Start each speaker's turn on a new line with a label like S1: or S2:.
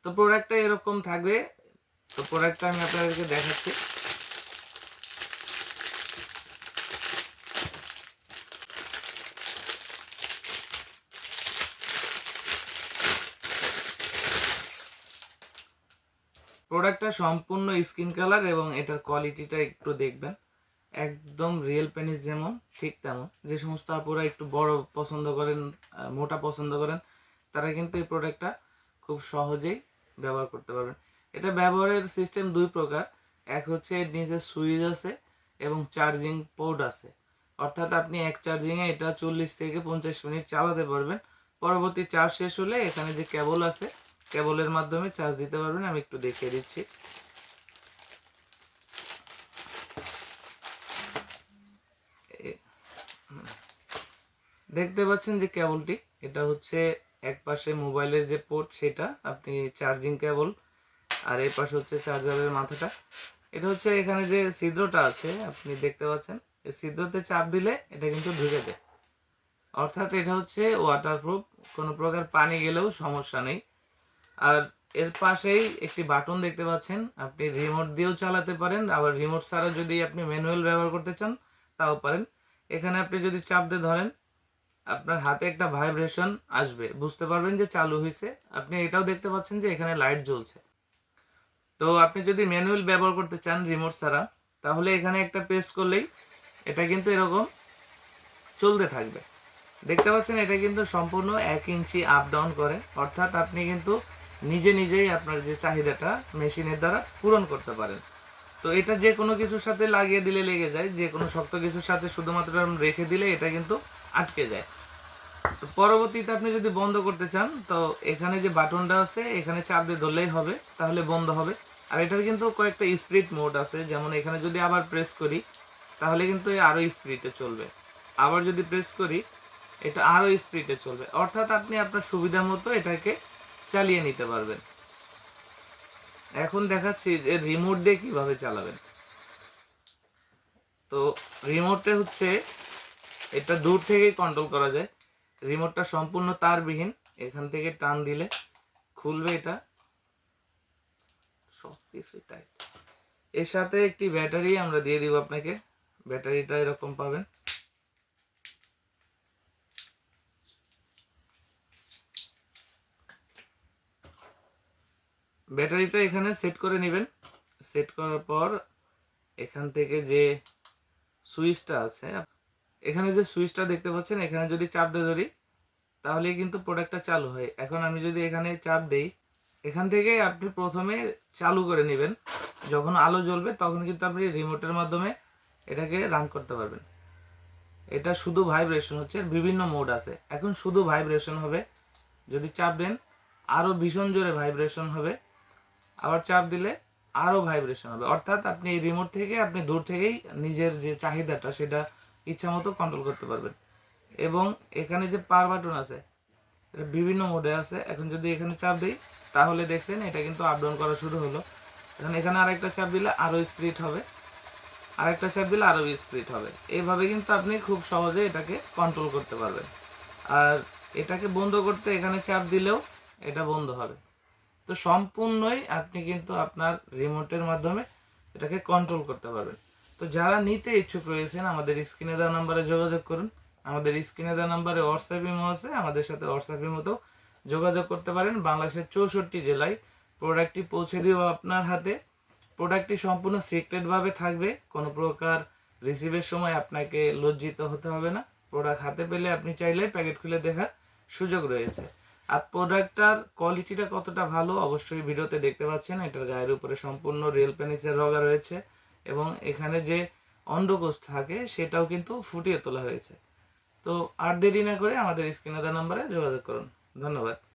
S1: তো প্রোডাক্টটা এরকম থাকবে। তো প্রোডাক্টটা আমি আপনাদেরকে দেখাচ্ছি। প্রোডাক্টটা সম্পূর্ণ স্কিন কালার এবং এটার কোয়ালিটিটা একটু দেখবেন, একদম রিয়েল পেনিস যেমন ঠিক তেমন। যে সমস্ত আপুরা একটু বড় পছন্দ করেন, মোটা পছন্দ করেন, তারা কিন্তু এই প্রোডাক্টটা খুব সহজেই ব্যবহার করতে পারবেন। এটা ব্যবহারের সিস্টেম দুই প্রকার। এক হচ্ছে এর নিচে সুইচ আছে এবং চার্জিং পোর্ট আছে, অর্থাৎ আপনি এক চার্জিংয়ে এটা 40 থেকে 50 মিনিট চালাতে পারবেন। পরবর্তী চার্জ শেষ হলে এখানে যে কেবল আছে, কেবলের মাধ্যমে চার্জ দিতে পারবেন। আমি একটু দেখিয়ে দিচ্ছি। দেখতে পাচ্ছেন যে কেবলটি, এটা হচ্ছে এক পাশে মোবাইলের যে পোর্ট সেটা, আপনি চার্জিং কেবল, আর এই পাশে হচ্ছে চার্জারের মাথাটা। এটা হচ্ছে এখানে যে ছিদ্রটা আছে আপনি দেখতে পাচ্ছেন, এই ছিদ্রতে চাপ দিলে এটা কিন্তু ঢুকে যায়, অর্থাৎ এটা হচ্ছে ওয়াটারপ্রুফ, কোনো প্রকার পানি গেলেও সমস্যা নেই। আর এর পাশেই একটি বাটন দেখতে পাচ্ছেন, আপনি রিমোট দিয়েও চালাতে পারেন, আবার রিমোট ছাড়া যদি আপনি ম্যানুয়াল ব্যবহার করতে চান তাও পারেন। এখানে আপনি যদি চাপ দিয়ে ধরেন, আপনার হাতে একটা ভাইব্রেশন আসবে, বুঝতে পারবেন যে চালু হয়েছে। আপনি এটাও দেখতে পাচ্ছেন যে এখানে লাইট জ্বলছে। তো আপনি যদি ম্যানুয়াল ব্যবহার করতে চান রিমোট ছাড়া, তাহলে এখানে একটা প্রেস করলেই এটা কিন্তু এরকম চলতে থাকবে। দেখতে পাচ্ছেন এটা কিন্তু সম্পূর্ণ 1 ইঞ্চি আপ ডাউন করে, অর্থাৎ আপনি কিন্তু নিজে নিজেই আপনার যে চাহিদাটা মেশিনের দ্বারা পূরণ করতে পারেন। তো এটা যে কোনো কিছুর সাথে লাগিয়ে দিলে লেগে যায়, যে কোনো শক্ত কিছুর সাথে শুধুমাত্র রেখে দিলে এটা কিন্তু আটকে যায়। তো পরবর্তীতে আপনি যদি বন্ধ করতে চান, তো এখানে যে বাটনটা আছে এখানে চাপ দিয়ে ধরলেই হবে, তাহলে বন্ধ হবে। আর এটার কিন্তু কয়েকটা স্পিড মোড আছে, যেমন এখানে যদি আবার প্রেস করি তাহলে কিন্তু আরো স্পিডে চলবে, আবার যদি প্রেস করি এটা আরো স্পিডে চলবে, অর্থাৎ আপনি আপনার সুবিধা মতো এটাকে চালিয়ে নিতে পারবেন। এখন দেখাচ্ছি যে রিমোট দিয়ে কিভাবে চালাবেন। তো রিমোটে হচ্ছে এটা দূর থেকেই কন্ট্রোল করা যায়। রিমোটটা সম্পূর্ণ তারবিহীন, এখান থেকে টান দিলে খুলবে এটা, সব কিছু টাইট। এর সাথে একটি ব্যাটারি আমরা দিয়ে দিব আপনাকে, ব্যাটারিটা এরকম পাবেন। ব্যাটারিটা এখানে সেট করে নেবেন। সেট করার পর এখান থেকে যে সুইচটা আছে, এখানে যে সুইচটা দেখতে পাচ্ছেন, এখানে যদি চাপ দিয়ে ধরি তাহলে কিন্তু প্রোডাক্টটা চালু হয়। এখন আমি যদি এখানে চাপ দেই, এখান থেকে আপনি প্রথমে চালু করে নেবেন। যখন আলো জ্বলবে তখন কিন্তু আপনি রিমোটের মাধ্যমে এটাকে রান করতে পারবেন। এটা শুধু ভাইব্রেশন হচ্ছে, বিভিন্ন মোড আছে। এখন শুধু ভাইব্রেশন হবে, যদি চাপ দেন আরও ভীষণ জোরে ভাইব্রেশন হবে, আবার চাপ দিলে আরও ভাইব্রেশন হবে। অর্থাৎ আপনি এই রিমোট থেকে আপনি দূর থেকেই নিজের যে চাহিদাটা সেটা ইচ্ছা মতো কন্ট্রোল করতে পারবেন। এবং এখানে যে পাওয়ার বাটন আছে, এটা বিভিন্ন মোডে আছে। এখন যদি এখানে চাপ দিই তাহলে দেখছেন এটা কিন্তু আপ ডাউন করা শুরু হলো। এখন এখানে আরেকটা চাপ দিলে আরও স্পিড হবে, আরেকটা চাপ দিলে আরও স্পিড হবে। এইভাবে কিন্তু আপনি খুব সহজে এটাকে কন্ট্রোল করতে পারবেন। আর এটাকে বন্ধ করতে এখানে চাপ দিলেও এটা বন্ধ হবে। তো সম্পূর্ণই আপনি কিন্তু আপনার রিমোটের মাধ্যমে এটাকে কন্ট্রোল করতে পারবেন। তো যারা নিতে ইচ্ছুক রয়েছেন আমাদের স্ক্রিনে দেওয়া নাম্বারে যোগাযোগ করুন। আমাদের স্ক্রিনে দেওয়া নাম্বারে হোয়াটসঅ্যাপ ইমো আছে, আমাদের সাথে হোয়াটসঅ্যাপ ইমোতেও যোগাযোগ করতে পারেন। বাংলাদেশের 64 জেলায় প্রোডাক্টটি পৌঁছে দিব আপনার হাতে। প্রোডাক্টটি সম্পূর্ণ সিক্রেটভাবে থাকবে, কোনো প্রকার রিসিভের সময় আপনাকে লজ্জিত হতে হবে না। প্রোডাক্ট হাতে পেলে আপনি চাইলে প্যাকেট খুলে দেখার সুযোগ রয়েছে। আর প্রোডাক্টটার কোয়ালিটিটা কতটা ভালো অবশ্যই ভিডিওতে দেখতে পাচ্ছেন। এটার গায়ের উপরে সম্পূর্ণ রিয়েল পেনিসের রগা রয়েছে এবং এখানে যে অন্ডকোষ থাকে সেটাও কিন্তু ফুটিয়ে তোলা হয়েছে। তো আর দেরি না করে আমাদের স্ক্রিনে দেওয়া নাম্বারে যোগাযোগ করুন। ধন্যবাদ।